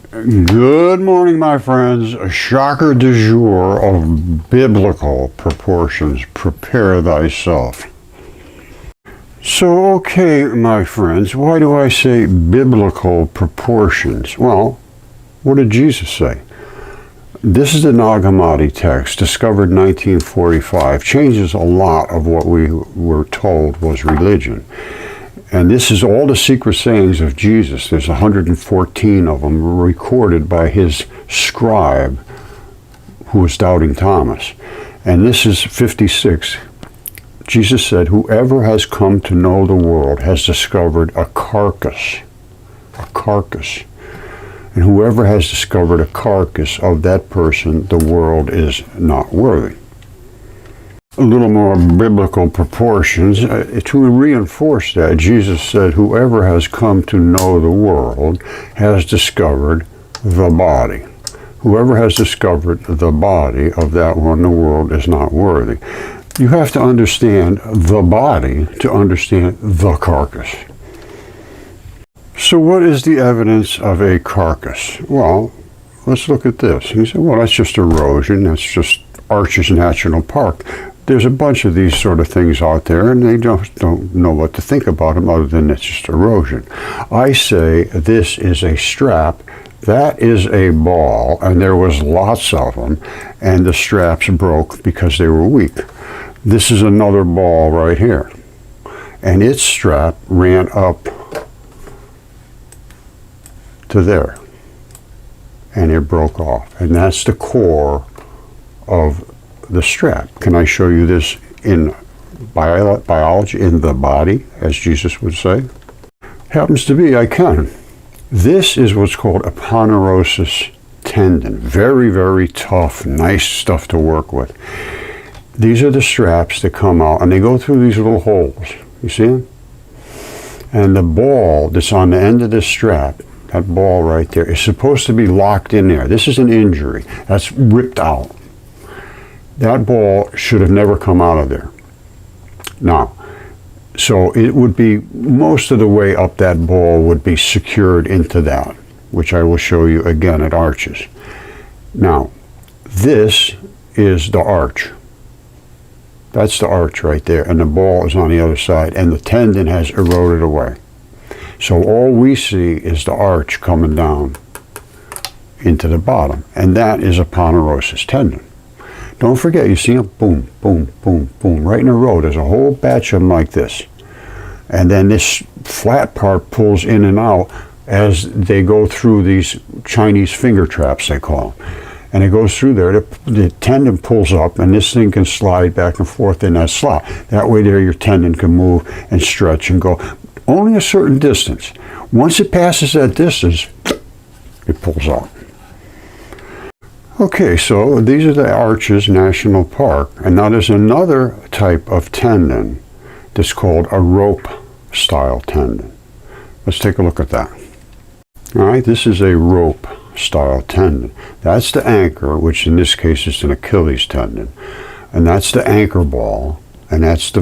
Good morning, my friends. A shocker du jour of biblical proportions. Prepare thyself. So, okay, my friends, why do I say biblical proportions? Well, what did Jesus say? This is the Nag Hammadi Text, discovered in 1945. Changes a lot of what we were told was religion. And this is all the secret sayings of Jesus. There's 114 of them recorded by his scribe, who was doubting Thomas. And this is 56. Jesus said, whoever has come to know the world has discovered a carcass. A carcass. And whoever has discovered a carcass of that person, the world is not worthy. A little more biblical proportions. To reinforce that, Jesus said, whoever has come to know the world has discovered the body. Whoever has discovered the body of that one, the world is not worthy. You have to understand the body to understand the carcass. So what is the evidence of a carcass? Well, let's look at this. You say, well, that's just erosion. That's just Arches National Park. There's a bunch of these sort of things out there, and they don't know what to think about them other than it's just erosion. I say this is a strap, that is a ball, and there was lots of them, and the straps broke because they were weak. This is another ball right here, and its strap ran up to there, and it broke off, and that's the core of the strap. Can I show you this in biology, in the body, as Jesus would say? Happens to be, I can. This is what's called a ponerosis tendon. Very, very tough, nice stuff to work with. These are the straps that come out, and they go through these little holes. You see them? And the ball that's on the end of this strap, that ball right there, is supposed to be locked in there. This is an injury. That's ripped out. That ball should have never come out of there. Now, so it would be, most of the way up that ball would be secured into that, which I will show you again at arches. Now, this is the arch. That's the arch right there, and the ball is on the other side, and the tendon has eroded away. So all we see is the arch coming down into the bottom, and that is a ponerosis tendon. Don't forget, you see them, boom, boom, boom, boom, right in a row. There's a whole batch of them like this. And then this flat part pulls in and out as they go through these Chinese finger traps, they call them. And it goes through there, the tendon pulls up, and this thing can slide back and forth in that slot. That way there your tendon can move and stretch and go only a certain distance. Once it passes that distance, it pulls out. Okay, so these are the Arches National Park, and now there's another type of tendon that's called a rope-style tendon. Let's take a look at that. All right, this is a rope-style tendon. That's the anchor, which in this case is an Achilles tendon, and that's the anchor ball, and that's the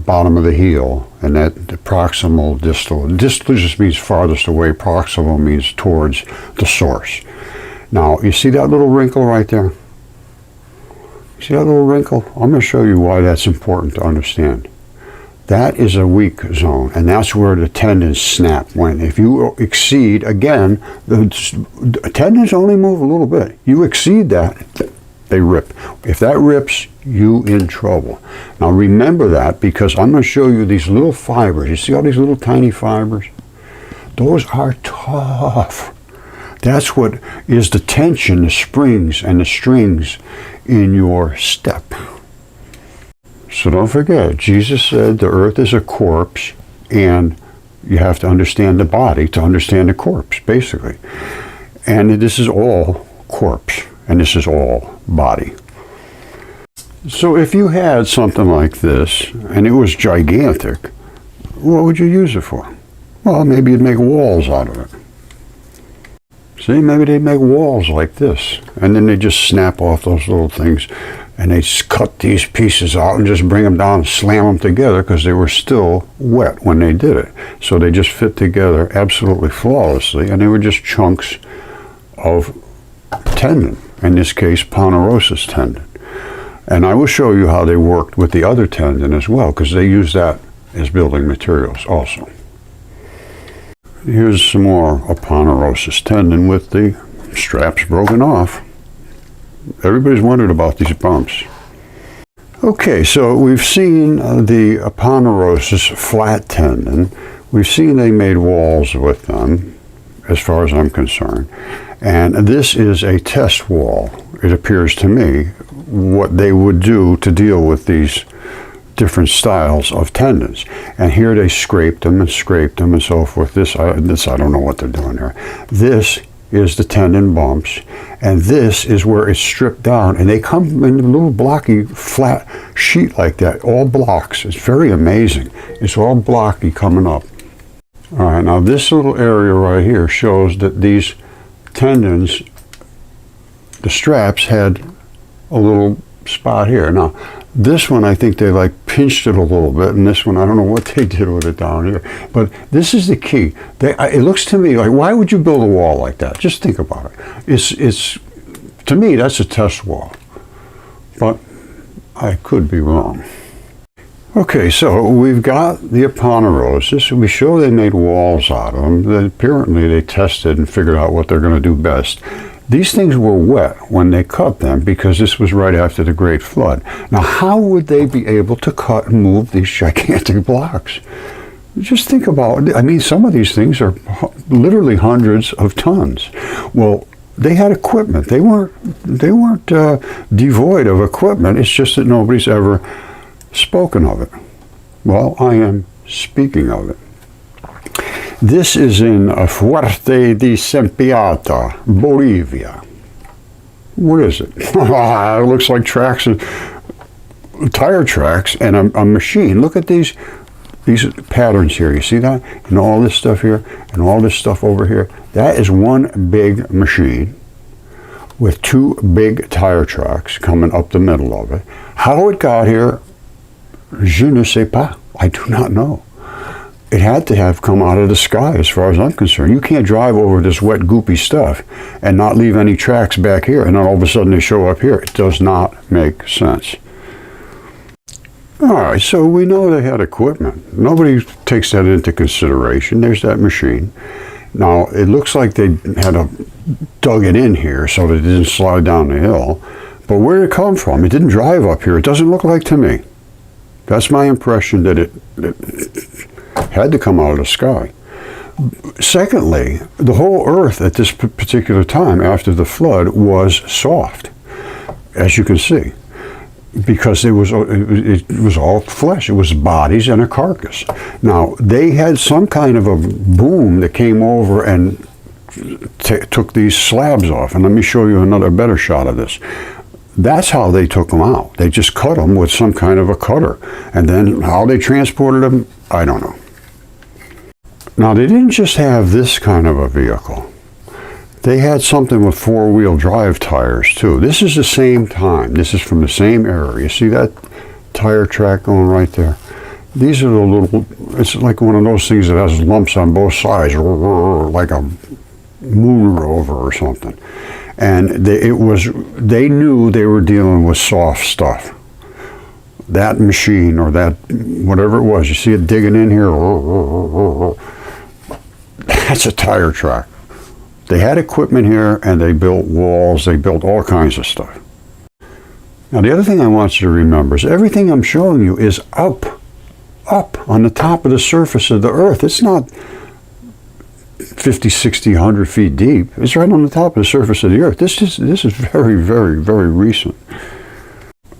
bottom of the heel, and that the proximal distal. Distal just means farthest away, proximal means towards the source. Now, you see that little wrinkle right there? See that little wrinkle? I'm going to show you why that's important to understand. That is a weak zone, and that's where the tendons snap. When if you exceed, again, the tendons only move a little bit. You exceed that, they rip. If that rips, you in trouble. Now remember that, because I'm going to show you these little fibers. You see all these little tiny fibers? Those are tough. That's what is the tension, the springs and the strings in your step. So don't forget, Jesus said the earth is a corpse, and you have to understand the body to understand the corpse, basically. And this is all corpse, and this is all body. So if you had something like this, and it was gigantic, what would you use it for? Well, maybe you'd make walls out of it. See, maybe they make walls like this, and then they just snap off those little things, and they cut these pieces out and just bring them down and slam them together because they were still wet when they did it. So they just fit together absolutely flawlessly, and they were just chunks of tendon, in this case ponderosa's tendon. And I will show you how they worked with the other tendon as well, because they use that as building materials also. Here's some more of ponderosa's tendon with the straps broken off. Everybody's wondered about these bumps. Okay, so we've seen the ponderosa's flat tendon. We've seen they made walls with them, as far as I'm concerned. And this is a test wall, it appears to me, what they would do to deal with these different styles of tendons. And here they scraped them and so forth. This I don't know what they're doing here. This is the tendon bumps, and this is where it's stripped down, and they come in a little blocky flat sheet like that, all blocks. It's very amazing. It's all blocky coming up. All right, now this little area right here shows that these tendons, the straps had a little spot here. Now this one, I think they like pinched it a little bit, and this one, I don't know what they did with it down here. But this is the key. It looks to me like, why would you build a wall like that? Just think about it. It's to me, that's a test wall. But I could be wrong. Okay, so we've got the ponderosas. We show they made walls out of them. Apparently they tested and figured out what they're going to do best. These things were wet when they cut them, because this was right after the Great Flood. Now, how would they be able to cut and move these gigantic blocks? Just think about it. I mean, some of these things are literally hundreds of tons. Well, they had equipment. They weren't devoid of equipment. It's just that nobody's ever spoken of it. Well, I am speaking of it. This is in Fuerte de Sempiata, Bolivia. What is it? It looks like tracks, tire tracks, and a machine. Look at these patterns here. You see that? And all this stuff here, and all this stuff over here. That is one big machine with two big tire tracks coming up the middle of it. How it got here, je ne sais pas. I do not know. It had to have come out of the sky, as far as I'm concerned. You can't drive over this wet, goopy stuff and not leave any tracks back here, and then all of a sudden they show up here. It does not make sense. All right, so we know they had equipment. Nobody takes that into consideration. There's that machine. Now, it looks like they had dug it in here so that it didn't slide down the hill. But where did it come from? It didn't drive up here. It doesn't look like to me. That's my impression, that it had to come out of the sky. Secondly, the whole earth at this particular time after the flood was soft, as you can see, because it was all flesh. It was bodies and a carcass. Now, they had some kind of a boom that came over and took these slabs off. And let me show you another better shot of this. That's how they took them out. They just cut them with some kind of a cutter. And then how they transported them, I don't know. Now, they didn't just have this kind of a vehicle. They had something with four-wheel drive tires, too. This is the same time. This is from the same era. You see that tire track going right there? These are the little, it's like one of those things that has lumps on both sides, like a moon rover or something. And they knew they were dealing with soft stuff. That machine, or that, whatever it was, you see it digging in here? That's a tire track. They had equipment here, and they built walls, they built all kinds of stuff. Now, the other thing I want you to remember is everything I'm showing you is up on the top of the surface of the earth. It's not 50, 60, 100 feet deep. It's right on the top of the surface of the earth. This is very, very, very recent.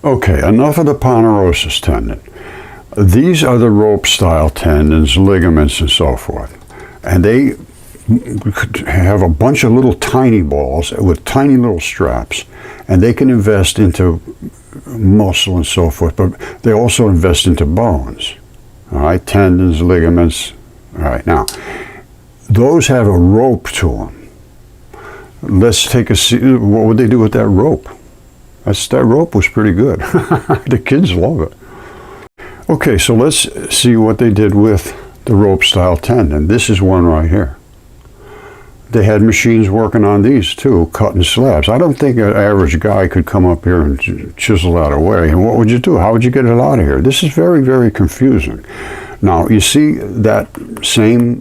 Okay, enough of the ponderosa's tendon. These are the rope-style tendons, ligaments, and so forth. And they have a bunch of little tiny balls with tiny little straps, and they can invest into muscle and so forth, but they also invest into bones. All right, tendons, ligaments. All right, now, those have a rope to them. Let's take a see. What would they do with that rope? That rope was pretty good. The kids love it. Okay, so let's see what they did with the rope-style tendon. This is one right here. they had machines working on these too, cutting slabs. I don't think an average guy could come up here and chisel that away. And what would you do? How would you get it out of here? This is very, very confusing. Now, you see that same,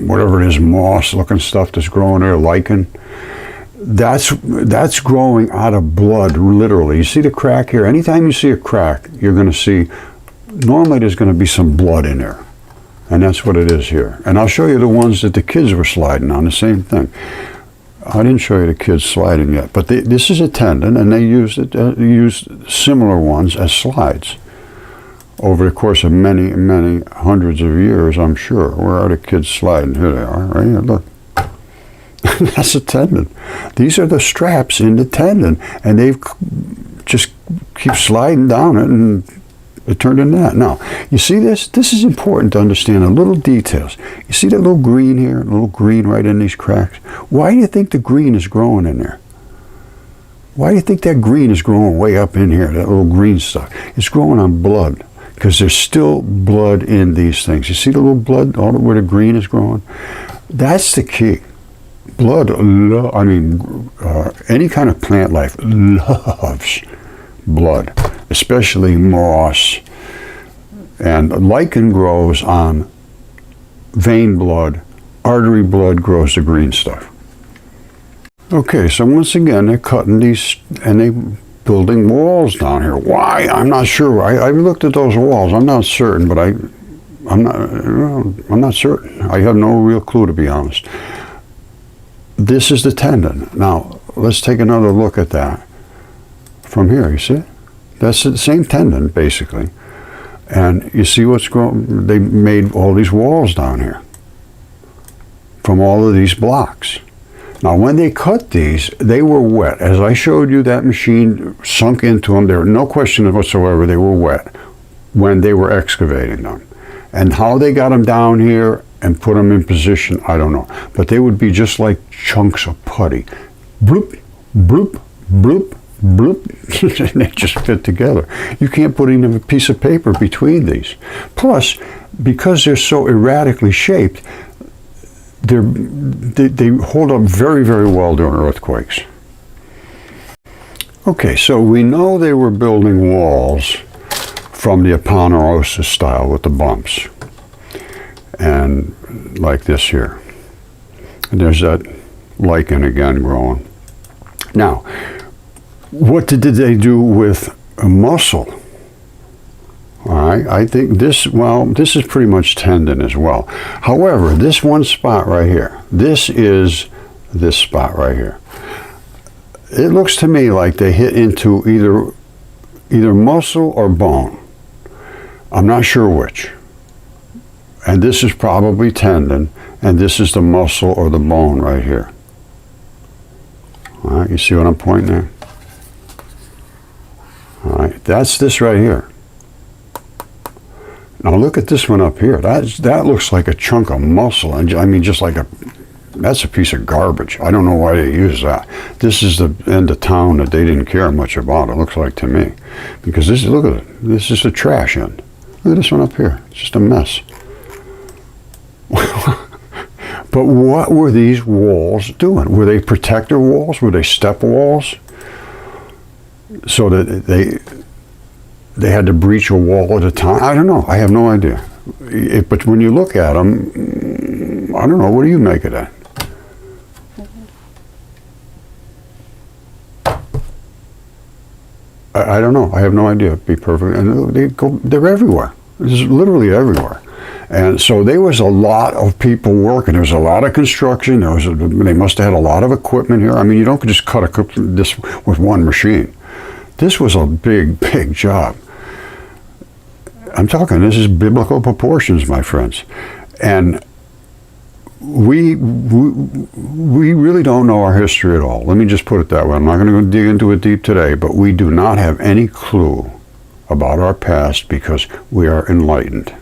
whatever it is, moss-looking stuff that's growing there, lichen? That's growing out of blood, literally. You see the crack here? Anytime you see a crack, you're going to see, normally there's going to be some blood in there. And that's what it is here. And I'll show you the ones that the kids were sliding on, the same thing. I didn't show you the kids sliding yet, but this is a tendon, and they used similar ones as slides over the course of many, many hundreds of years, I'm sure. Where are the kids sliding? Here they are, right here, look. That's a tendon. These are the straps in the tendon, and they've just keep sliding down it, and it turned into that. Now, you see this? This is important to understand, the little details. You see that little green here, a little green right in these cracks? Why do you think the green is growing in there? Why do you think that green is growing way up in here, that little green stuff? It's growing on blood, because there's still blood in these things. You see the little blood all where the green is growing? That's the key. Blood, any kind of plant life loves blood, especially moss. And lichen grows on vein blood, artery blood grows the green stuff. Okay, so once again, they're cutting these and they're building walls down here. Why? I'm not sure. I looked at those walls. I'm not certain, but I'm not certain. I have no real clue, to be honest. This is the tendon. Now, let's take another look at that from here. You see? That's the same tendon, basically. And you see what's growing? They made all these walls down here from all of these blocks. Now, when they cut these, they were wet. As I showed you, that machine sunk into them. There was no question whatsoever they were wet when they were excavating them. And how they got them down here and put them in position, I don't know. But they would be just like chunks of putty. Bloop, bloop, bloop, bloop. And they just fit together. You can't put even a piece of paper between these. Plus, because they're so erratically shaped, they hold up very, very well during earthquakes. Okay, so we know they were building walls from the Ponderosa style with the bumps. And like this here. And there's that lichen again growing. Now, what did they do with a muscle? All right, I think this is pretty much tendon as well. However, this one spot right here, this is this spot right here. It looks to me like they hit into either muscle or bone. I'm not sure which. And this is probably tendon, and this is the muscle or the bone right here. All right, you see what I'm pointing at? All right, that's this right here. Now look at this one up here. That looks like a chunk of muscle. I mean, just like that's a piece of garbage. I don't know why they use that. This is the end of town that they didn't care much about, it looks like to me. Because this, look at it, this is the trash end. Look at this one up here, it's just a mess. But what were these walls doing? Were they protector walls? Were they step walls? So that they had to breach a wall at a time? I don't know. I have no idea. But when you look at them, I don't know. What do you make of that? I don't know. I have no idea, to be perfect. And they're everywhere. This is literally everywhere. And so there was a lot of people working. There was a lot of construction. They must have had a lot of equipment here. I mean, you don't just cut this with one machine. This was a big, big job. I'm talking, this is biblical proportions, my friends. And we really don't know our history at all. Let me just put it that way. I'm not going to go dig into it deep today, but we do not have any clue about our past because we are enlightened.